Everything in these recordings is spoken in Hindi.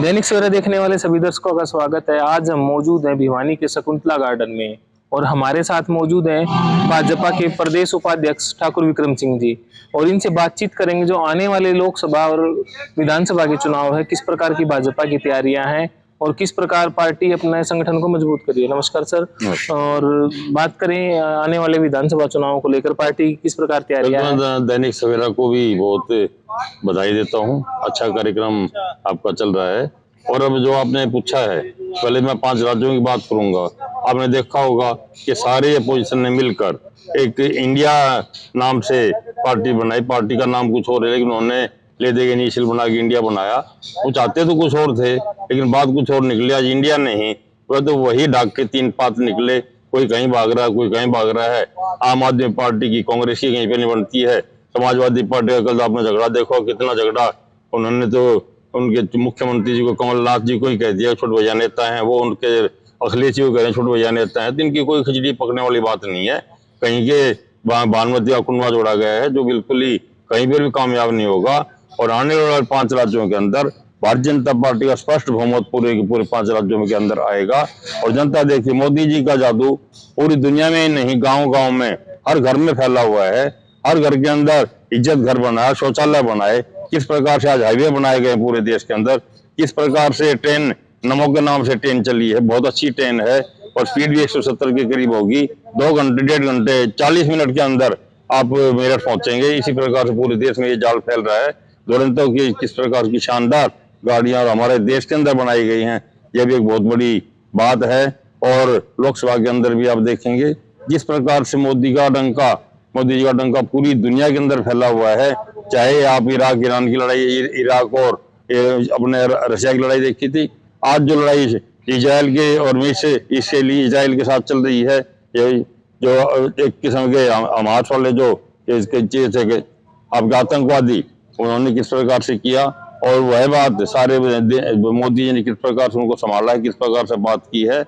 दैनिक सवेरा देखने वाले सभी दर्शकों का स्वागत है। आज हम मौजूद हैं भिवानी के शकुंतला गार्डन में और हमारे साथ मौजूद हैं भाजपा के प्रदेश उपाध्यक्ष ठाकुर विक्रम सिंह जी और इनसे बातचीत करेंगे जो आने वाले लोकसभा और विधानसभा के चुनाव है, किस प्रकार की भाजपा की तैयारियां हैं और किस प्रकार पार्टी अपने संगठन को मजबूत कर रही है। नमस्कार सर। और बात करें आने वाले विधानसभा चुनाव को लेकर पार्टी की किस प्रकार तैयारियां हैं। दैनिक सवेरा को भी बहुत बधाई देता हूं। अच्छा कार्यक्रम आपका चल रहा है। और अब जो आपने पूछा है, पहले मैं 5 राज्यों की बात करूंगा। आपने देखा होगा कि सारे अपोजिशन ने मिलकर एक इंडिया नाम से पार्टी बनाई। पार्टी का नाम कुछ और है, लेकिन उन्होंने ले दे के इनिशियल बना के इंडिया बनाया। वो चाहते तो कुछ और थे, लेकिन बात कुछ और निकली। आज इंडिया नहीं, वह तो वही ढाक के 3 पात निकले। कोई कहीं भाग रहा है, कोई कहीं भाग रहा है। आम आदमी पार्टी की, कांग्रेस की कहीं पे नहीं बनती है। समाजवादी पार्टी का कल आपने झगड़ा देखो, कितना झगड़ा। उन्होंने तो उनके मुख्यमंत्री जी को, कमलनाथ जी को ही कह दिया छोट भैया नेता हैं। वो उनके अखिलेश जी को कह रहे हैं छोट भैया नेता हैं। तो इनकी कोई खिचड़ी पकने वाली बात नहीं है। कहीं के बानमती का कुनवा जोड़ा गया है, जो बिल्कुल ही कहीं पर भी कामयाब नहीं होगा। और आने वाले 5 राज्यों के अंदर भारतीय जनता पार्टी का स्पष्ट बहुमत पूरे के पूरे 5 राज्यों के अंदर आएगा। और जनता देखिए, मोदी जी का जादू पूरी दुनिया में ही नहीं, गांव-गांव में, हर घर में फैला हुआ है। हर घर के अंदर इज्जत घर बनाया, शौचालय बनाए। किस प्रकार से आज हाईवे बनाए गए पूरे देश के अंदर। किस प्रकार से ट्रेन, नमो के नाम से ट्रेन चली है, बहुत अच्छी ट्रेन है और स्पीड भी 170 के करीब होगी। 2 घंटे 1.5 घंटे 40 मिनट के अंदर आप मेरठ पहुंचेंगे। इसी प्रकार से पूरे देश में ये जाल फैल रहा है। दुरंतों की किस प्रकार की शानदार गाड़ियां हमारे देश के अंदर बनाई गई हैं, यह भी एक बहुत बड़ी बात है। और लोकसभा के अंदर भी आप देखेंगे जिस प्रकार से मोदी जी का डंका पूरी दुनिया के अंदर फैला हुआ है। चाहे आप इराक ईरान की लड़ाई, इराक और अपने रशिया की लड़ाई देखी थी। आज जो लड़ाई इजराइल के और इसराइल के साथ चल रही है, ये जो एक किस्म के हमास वाले जो आपके आतंकवादी, उन्होंने किस प्रकार से किया। और वह बात सारे मोदी जी ने किस प्रकार से उनको संभाला है, किस प्रकार से बात की है।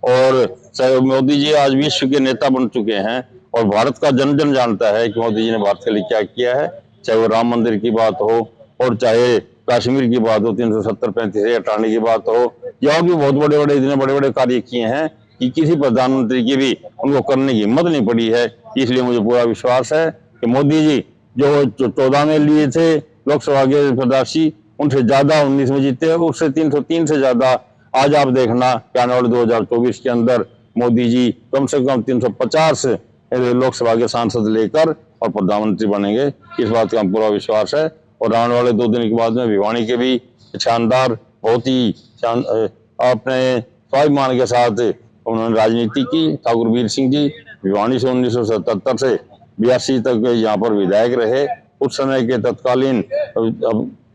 और मोदी जी आज विश्व के नेता बन चुके हैं और भारत का जन जन जानता है कि मोदी जी ने भारत के लिए क्या किया है। चाहे वो राम मंदिर की बात हो और चाहे कश्मीर की बात हो, 370-35 हटाने की बात हो, या भी बहुत इतने बड़े बड़े कार्य किए हैं कि किसी प्रधानमंत्री की भी उनको करने की हिम्मत नहीं पड़ी है। इसलिए मुझे पूरा विश्वास है कि मोदी जी जो 14 में लिए थे लोकसभा के प्रत्याशी, उनसे ज्यादा 19 में जीते, उससे 303 से ज्यादा। आज आप देखना कि आने वाले 2024 के अंदर मोदी जी कम से कम 350 लोकसभा के सांसद लेकर और प्रधानमंत्री बनेंगे। इस बात का पूरा विश्वास है। और आने वाले 2 दिन के बाद में भिवानी के भी शानदार, बहुत ही अपने स्वाभिमान के साथ उन्होंने राजनीति की। ठाकुर वीर सिंह जी भिवानी से 1977 से 82 तक यहाँ पर विधायक रहे। उस समय के तत्कालीन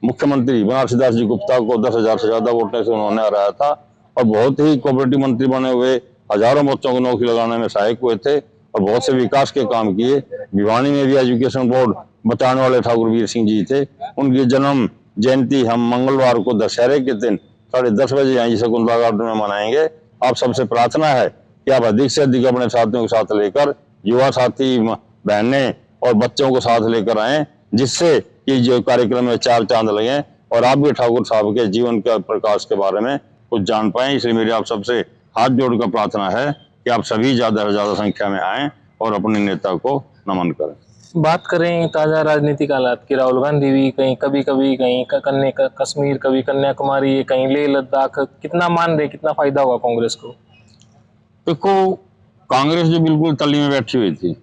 मुख्यमंत्री बनारसी दास जी गुप्ता को 10,000 से ज्यादा वोटों से उन्होंने हराया था और बहुत ही कोऑपरेटिव मंत्री बने हुए, हजारों बच्चों को नौकरी लगाने में सहायक हुए थे और बहुत से विकास के काम किए। भिवानी में भी एजुकेशन बोर्ड बचाने वाले ठाकुर वीर सिंह जी थे। उनकी जन्म जयंती हम मंगलवार को दशहरे के दिन 10:30 बजे यहाँ शकुंतला गार्डन में मनाएंगे। आप सबसे प्रार्थना है कि आप अधिक से अधिक अपने साथियों के साथ लेकर, युवा साथी, बहनें और बच्चों को साथ लेकर आए, जिससे कि जो कार्यक्रम में 4 चांद लगे और आप भी ठाकुर साहब के जीवन के प्रकाश के बारे में कुछ जान पाए। इसलिए मेरी आप सबसे हाथ जोड़कर प्रार्थना है कि आप सभी ज्यादा से ज्यादा संख्या में आए और अपने नेता को नमन करें। बात करें ताजा राजनीतिक हालात की, राहुल गांधी भी कहीं कभी कहीं कश्मीर, कभी कन्याकुमारी, कहीं लेह लद्दाख, कितना मान रहे, कितना फायदा होगा कांग्रेस को। देखो, कांग्रेस जो बिल्कुल तली में बैठी हुई थी,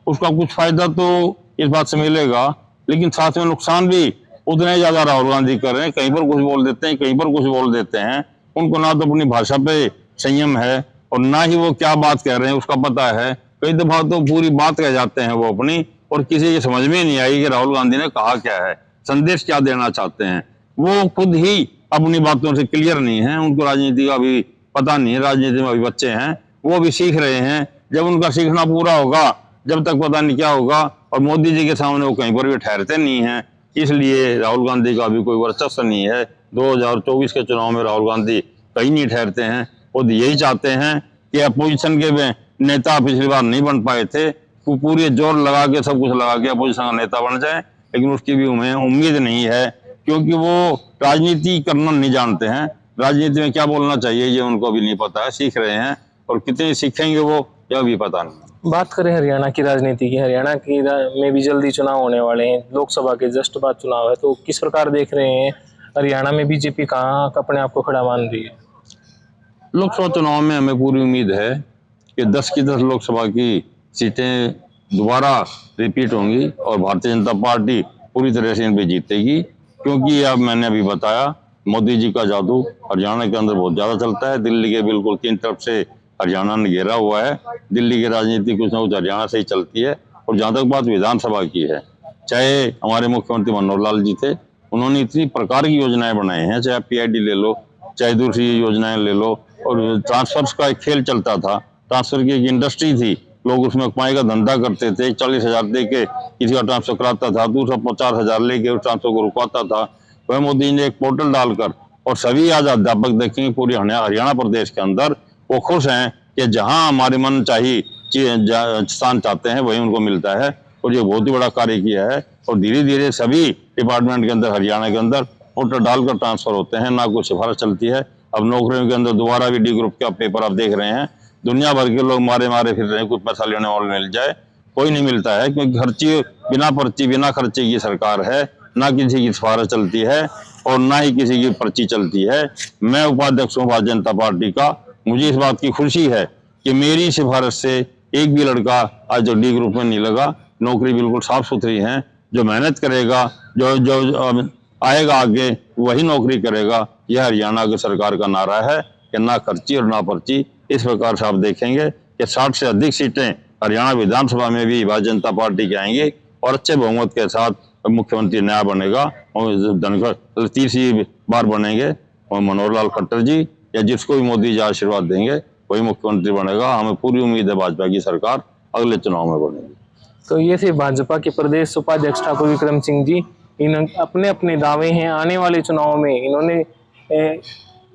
उसका कुछ फायदा तो इस बात से मिलेगा, लेकिन साथ में नुकसान भी उतना ही ज्यादा राहुल गांधी कर रहे हैं। कहीं पर कुछ बोल देते हैं, कहीं पर कुछ बोल देते हैं। उनको ना तो अपनी भाषा पे संयम है और ना ही वो क्या बात कह रहे हैं उसका पता है। कई दफा तो पूरी बात कह जाते हैं वो अपनी, और किसी की समझ में नहीं आई कि राहुल गांधी ने कहा क्या है, संदेश क्या देना चाहते हैं। वो खुद ही अपनी बातों से क्लियर नहीं है। उनको राजनीति का भी पता नहीं है, राजनीति में अभी बच्चे हैं, वो भी सीख रहे हैं। जब उनका सीखना पूरा होगा, जब तक पता नहीं क्या होगा। और मोदी जी के सामने वो कहीं पर भी ठहरते नहीं हैं। इसलिए राहुल गांधी का भी कोई वर्चस्व नहीं है। 2024 के चुनाव में राहुल गांधी कहीं नहीं ठहरते हैं। वो यही चाहते हैं कि अपोजिशन के नेता पिछली बार नहीं बन पाए थे, वो पूरे जोर लगा के, सब कुछ लगा के अपोजिशन का नेता बन जाए, लेकिन उसकी भी उम्मीद नहीं है। क्योंकि वो राजनीति करना नहीं जानते हैं। राजनीति में क्या बोलना चाहिए ये उनको भी नहीं पता है, सीख रहे हैं, और कितने सीखेंगे वो यह भी पता नहीं। बात करें हरियाणा की राजनीति की, हरियाणा की में भी जल्दी चुनाव होने वाले हैं, लोकसभा के जस्ट बाद चुनाव है, तो किस प्रकार देख रहे हैं हरियाणा में बीजेपी कहाँ अपने आप को खड़ा मान रही है? लोकसभा चुनाव में हमें पूरी उम्मीद है कि 10 की 10 लोकसभा की सीटें दोबारा रिपीट होंगी और भारतीय जनता पार्टी पूरी तरह से इन पे जीतेगी, क्योंकि अब मैंने अभी बताया मोदी जी का जादू हरियाणा के अंदर बहुत ज्यादा चलता है। दिल्ली के बिल्कुल 3 तरफ से हरियाणा ने घेरा हुआ है। दिल्ली की राजनीति कुछ न कुछ हरियाणा से ही चलती है। और जहां तक बात विधानसभा की है, चाहे हमारे मुख्यमंत्री मनोहर लाल जी थे, उन्होंने इतनी प्रकार की योजनाएं बनाई हैं, चाहे PID ले लो, चाहे दूसरी योजनाएं ले लो, और ट्रांसफर्स का एक खेल चलता था। ट्रांसफर की एक इंडस्ट्री थी, लोग उसमें कमाई का धंधा करते थे। 40,000 दे के किसी का ट्रांसफर कराता था, दूसरा 50,000 लेके उस ट्रांसफर को रुकवाता था। वह मोदी ने एक पोर्टल डालकर, और सभी आज अध्यापक देखेंगे पूरी हरियाणा प्रदेश के अंदर, वो खुश हैं कि जहां हमारे मन चाहिए स्थान चाहते हैं वही उनको मिलता है। और ये बहुत ही बड़ा कार्य किया है। और धीरे धीरे सभी डिपार्टमेंट के अंदर हरियाणा के अंदर पोर्टल डालकर ट्रांसफर होते हैं, ना कुछ सिफारिश चलती है। अब नौकरियों के अंदर दोबारा भी D ग्रुप का पेपर आप देख रहे हैं, दुनिया भर के लोग मारे मारे फिर रहे हैं, कुछ पैसा लेने वाले मिल जाए, कोई नहीं मिलता है, क्योंकि खर्ची बिना पर्ची बिना खर्चे की सरकार है। ना किसी की सिफारिश चलती है और ना ही किसी की पर्ची चलती है। मैं उपाध्यक्ष हूँ भारतीय जनता पार्टी का, मुझे इस बात की खुशी है कि मेरी सिफारिश से एक भी लड़का आज जो D ग्रुप में नहीं लगा। नौकरी बिल्कुल साफ सुथरी है, जो मेहनत करेगा, जो जो आएगा आगे वही नौकरी करेगा। यह हरियाणा की सरकार का नारा है कि ना खर्ची और ना पर्ची। इस प्रकार से आप देखेंगे कि 60 से अधिक सीटें हरियाणा विधानसभा में भी भारतीय जनता पार्टी की आएंगी, और अच्छे बहुमत के साथ मुख्यमंत्री नया बनेगा, और तीसरी बार बनेंगे और मनोहर लाल खट्टर जी, या जिसको भी मोदी जी आशीर्वाद देंगे वही मुख्यमंत्री बनेगा। हमें पूरी उम्मीद है भाजपा की सरकार अगले चुनाव में बनेगी। तो ये थे भाजपा के प्रदेश उपाध्यक्ष ठाकुर विक्रम सिंह जी। इन अपने अपने दावे हैं, आने वाले चुनाव में इन्होंने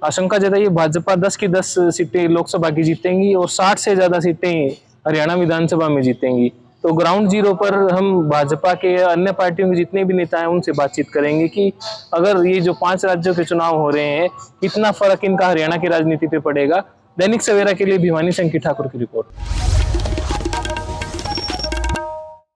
आशंका जताई भाजपा 10 की 10 सीटें लोकसभा की जीतेंगी और 60 से ज्यादा सीटें हरियाणा विधानसभा में जीतेंगी। तो ग्राउंड जीरो पर हम भाजपा के अन्य पार्टियों के जितने भी नेता हैं उनसे बातचीत करेंगे कि अगर ये जो 5 राज्यों के चुनाव हो रहे हैं, कितना फर्क इनका हरियाणा की राजनीति पे पड़ेगा। दैनिक सवेरा के लिए भिवानी शंकर ठाकुर की रिपोर्ट।